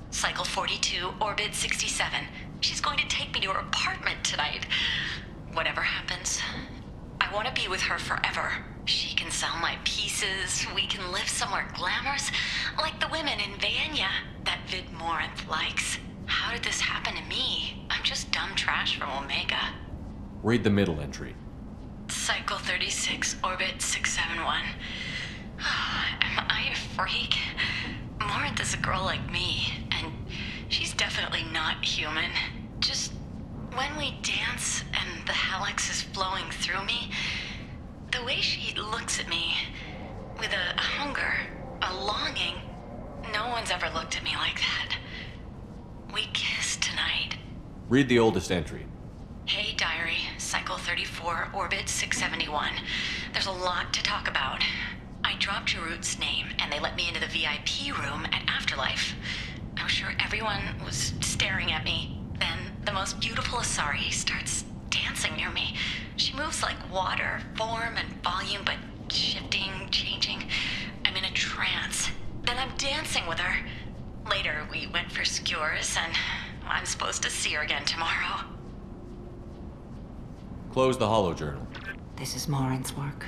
Cycle 42, orbit 67. She's going to take me to her apartment tonight. Whatever happens, I want to be with her forever. She can sell my pieces. We can live somewhere glamorous, like the women in Vanya that Vid Morinth likes. How did this happen to me? I'm just dumb trash from Omega. Read the middle entry. Cycle 36, orbit 671. Am I a freak? Morinth is a girl like me, and she's definitely not human. Just when we dance and the Helix is flowing through me, the way she looks at me with a hunger, a longing, no one's ever looked at me like that. We kissed tonight. Read the oldest entry. Hey, diary, cycle 34, orbit 671. There's a lot to talk about. I dropped Jarut's name, and they let me into the VIP room at Afterlife. I was sure everyone was staring at me. Then the most beautiful Asari starts dancing near me. She moves like water, form and volume, but shifting, changing. I'm in a trance. Then I'm dancing with her. Later, we went for skewers, and I'm supposed to see her again tomorrow. Close the Hollow Journal. This is Morinth's work.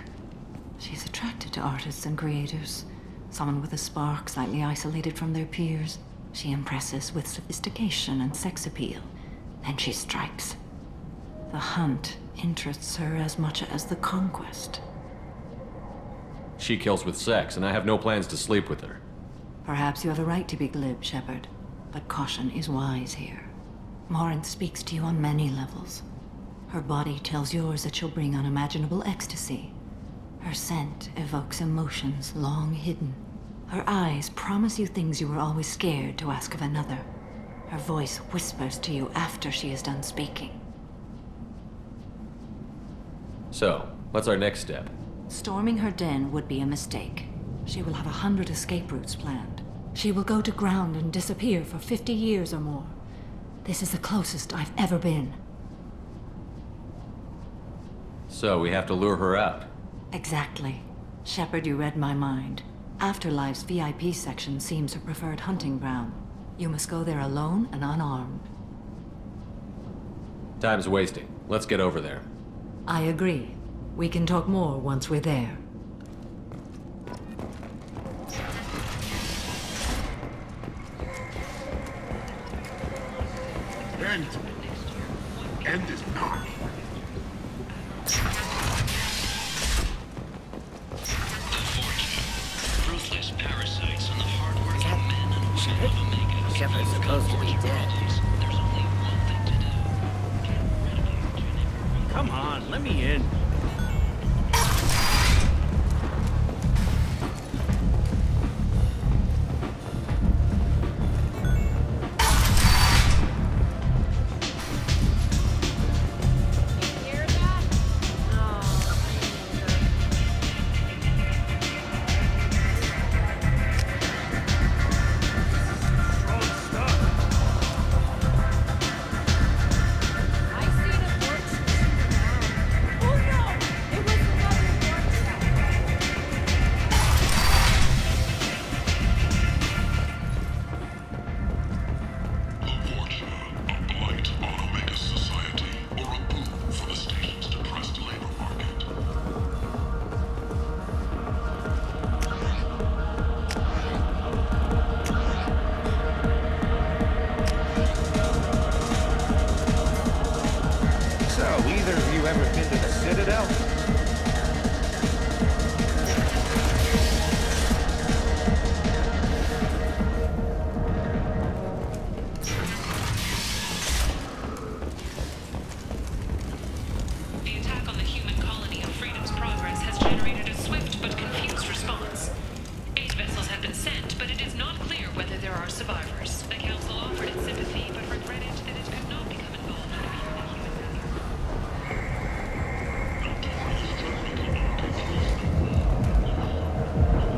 She's attracted to artists and creators. Someone with a spark, slightly isolated from their peers. She impresses with sophistication and sex appeal. Then she strikes. The hunt interests her as much as the conquest. She kills with sex, and I have no plans to sleep with her. Perhaps you have a right to be glib, Shepard, but caution is wise here. Morinth speaks to you on many levels. Her body tells yours that she'll bring unimaginable ecstasy. Her scent evokes emotions long hidden. Her eyes promise you things you were always scared to ask of another. Her voice whispers to you after she is done speaking. So, what's our next step? Storming her den would be a mistake. She will have 100 escape routes planned. She will go to ground and disappear for 50 years or more. This is the closest I've ever been. So, we have to lure her out. Exactly. Shepard, you read my mind. Afterlife's VIP section seems her preferred hunting ground. You must go there alone and unarmed. Time's wasting. Let's get over there. I agree. We can talk more once we're there. End is not. Ruthless parasites on the hardworking men and women of Omega. Shepard's supposed to be dead. There's only one thing to do. Come on, let me in.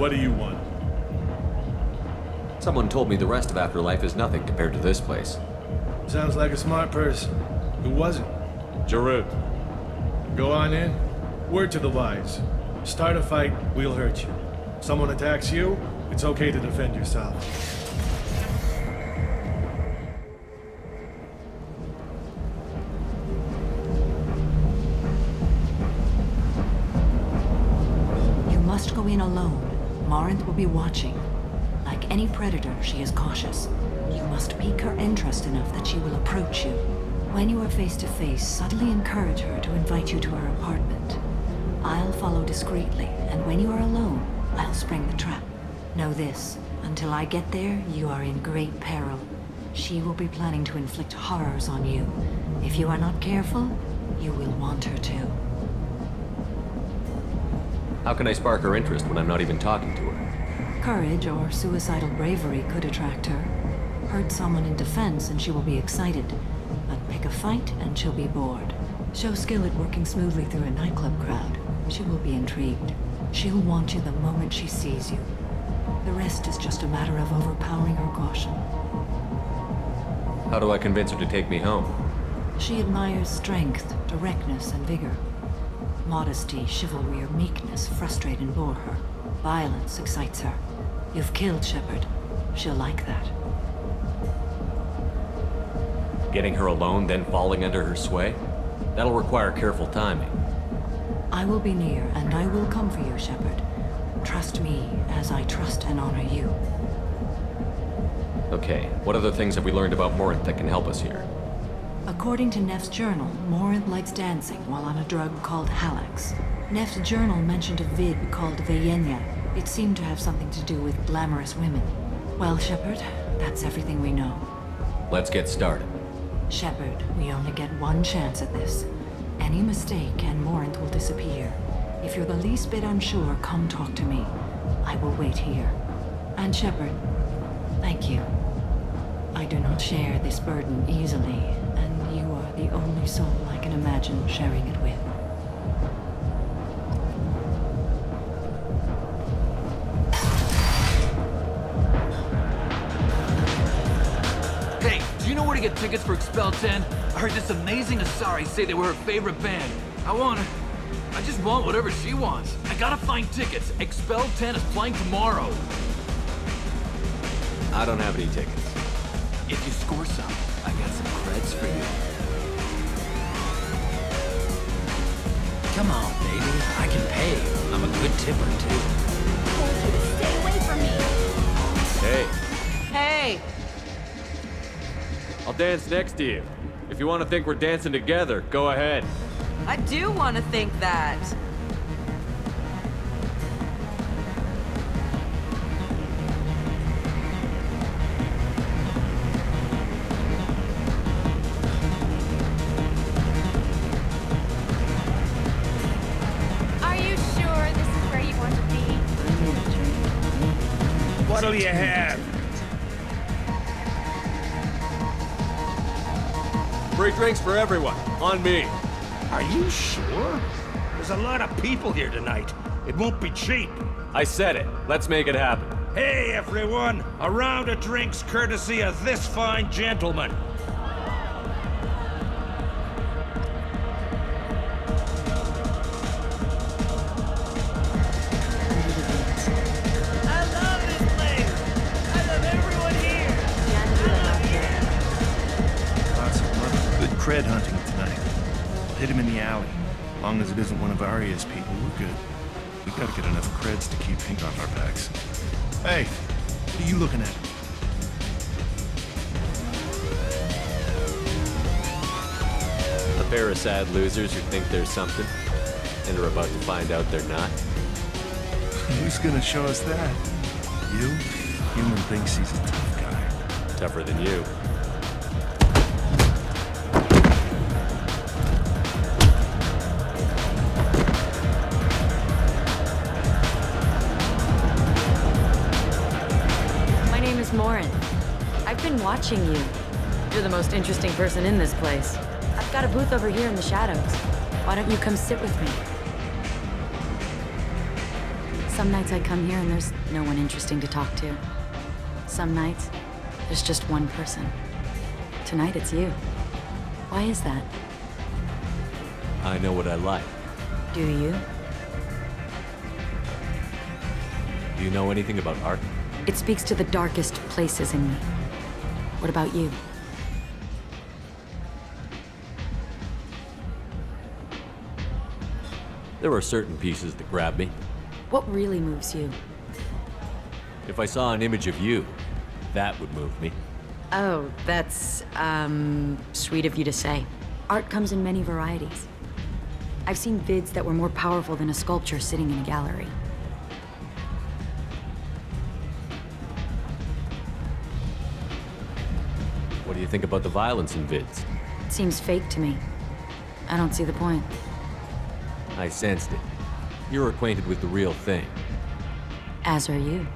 What do you want? Someone told me the rest of Afterlife is nothing compared to this place. Sounds like a smart person. Who was it? Jarut. Go on in. Word to the wise. Start a fight, we'll hurt you. Someone attacks you, it's okay to defend yourself. You must go in alone. Morinth will be watching. Like any predator, she is cautious. You must pique her interest enough that she will approach you. When you are face to face, subtly encourage her to invite you to her apartment. I'll follow discreetly, and when you are alone, I'll spring the trap. Know this, until I get there, you are in great peril. She will be planning to inflict horrors on you. If you are not careful, you will want her to. How can I spark her interest when I'm not even talking to her? Courage or suicidal bravery could attract her. Hurt someone in defense and she will be excited. But pick a fight and she'll be bored. Show skill at working smoothly through a nightclub crowd. She will be intrigued. She'll want you the moment she sees you. The rest is just a matter of overpowering her caution. How do I convince her to take me home? She admires strength, directness, and vigor. Modesty, chivalry, or meekness frustrate and bore her. Violence excites her. You've killed Shepard. She'll like that. Getting her alone, then falling under her sway? That'll require careful timing. I will be near, and I will come for you, Shepard. Trust me, as I trust and honor you. Okay, what other things have we learned about Morinth that can help us here? According to Neff's journal, Morinth likes dancing while on a drug called Halax. Neff's journal mentioned a vid called Vayenya. It seemed to have something to do with glamorous women. Well, Shepard, that's everything we know. Let's get started. Shepard, we only get one chance at this. Any mistake and Morinth will disappear. If you're the least bit unsure, come talk to me. I will wait here. And Shepard, thank you. I do not share this burden easily, and you are the only soul I can imagine sharing it with. Hey, do you know where to get tickets for Expel 10? I heard this amazing Asari say they were her favorite band. I just want whatever she wants. I gotta find tickets. Expel 10 is playing tomorrow. I don't have any tickets. If you score some, I got some creds for you. Come on, baby. I can pay. I'm a good tipper, too. Stay away from me! Hey, Hey! I'll dance next to you. If you want to think we're dancing together, go ahead. I do want to think that. Are you sure this is where you want to be? What'll you have? Free drinks for everyone. On me. Are you sure? There's a lot of people here tonight. It won't be cheap. I said it. Let's make it happen. Hey, everyone! A round of drinks courtesy of this fine gentleman. I love this place! I love everyone here! Lots of money. Good cred hunting tonight. Hit him in the alley. As long as it isn't one of Arya's people, we're good. We gotta get enough creds to keep ink off our backs. Hey, what are you looking at? A pair of sad losers who think there's something, and are about to find out they're not. Who's gonna show us that? You? Human thinks he's a tough guy. Tougher than you. My name is Morinth. I've been watching you. You're the most interesting person in this place. I've got a booth over here in the shadows. Why don't you come sit with me? Some nights I come here and there's no one interesting to talk to. Some nights, there's just one person. Tonight it's you. Why is that? I know what I like. Do you? Do you know anything about art? It speaks to the darkest places in me. What about you? There are certain pieces that grab me. What really moves you? If I saw an image of you, that would move me. Oh, that's, sweet of you to say. Art comes in many varieties. I've seen vids that were more powerful than a sculpture sitting in a gallery. What do you think about the violence in vids? It seems fake to me. I don't see the point. I sensed it. You're acquainted with the real thing. As are you.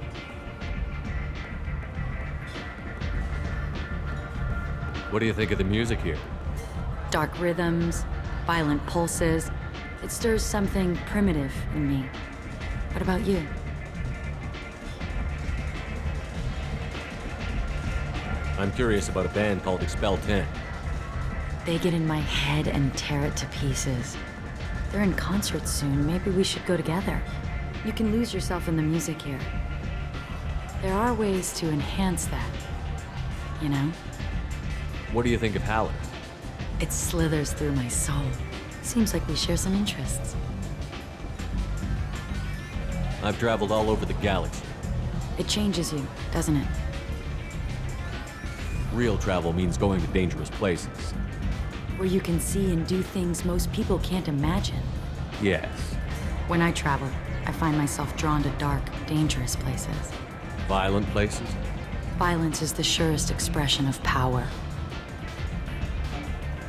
What do you think of the music here? Dark rhythms, violent pulses. It stirs something primitive in me. What about you? I'm curious about a band called Expel 10. They get in my head and tear it to pieces. They're in concert soon. Maybe we should go together. You can lose yourself in the music here. There are ways to enhance that, you know? What do you think of Hallowed? It slithers through my soul. Seems like we share some interests. I've traveled all over the galaxy. It changes you, doesn't it? Real travel means going to dangerous places. Where you can see and do things most people can't imagine. Yes. When I travel, I find myself drawn to dark, dangerous places. Violent places? Violence is the surest expression of power.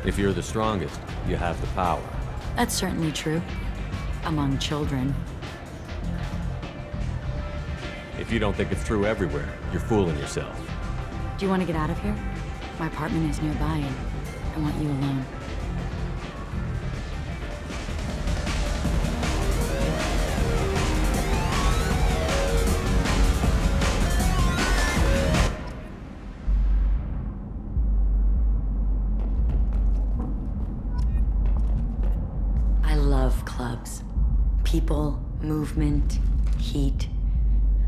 If you're the strongest, you have the power. That's certainly true. Among children. If you don't think it's true everywhere, you're fooling yourself. Do you want to get out of here? My apartment is nearby and I want you alone. I love clubs. People, movement, heat.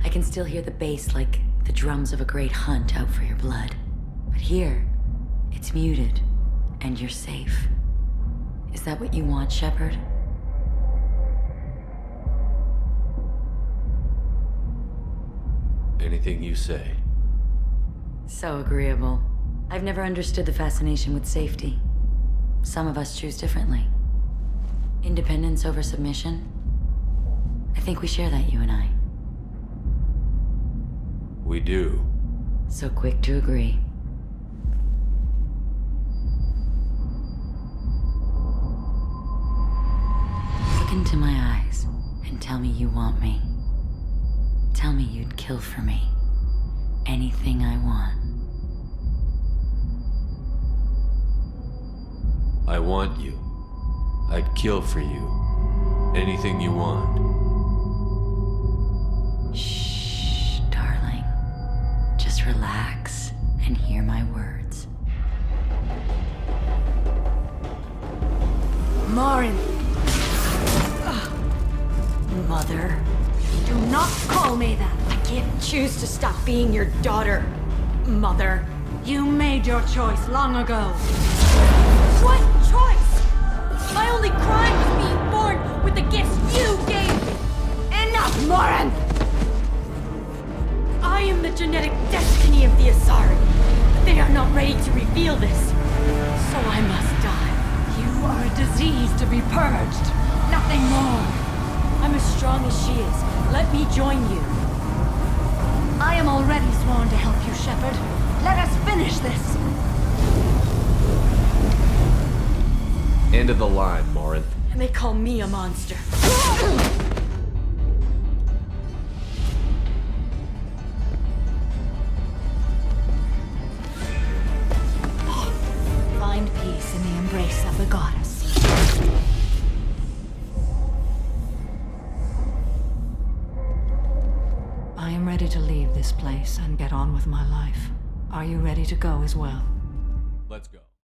I can still hear the bass like the drums of a great hunt out for your blood. But here, it's muted, and you're safe. Is that what you want, Shepard? Anything you say. So agreeable. I've never understood the fascination with safety. Some of us choose differently. Independence over submission? I think we share that, you and I. We do. So quick to agree. Look into my eyes and tell me you want me. Tell me you'd kill for me. Anything I want. I want you. I'd kill for you. Anything you want. Shh, darling. Just relax and hear my words. Morinth! Mother, do not call me that! I can't choose to stop being your daughter. Mother, you made your choice long ago. What choice? My only crime was being born with the gifts you gave me! Enough, Morinth! I am the genetic destiny of the Asari. They are not ready to reveal this. So I must die. You are a disease to be purged. Nothing more. I'm as strong as she is. Let me join you. I am already sworn to help you, Shepard. Let us finish this. End of the line, Morinth. And they call me a monster. Find peace in the embrace of the goddess. ready to leave this place and get on with my life. Are you ready to go as well? Let's go.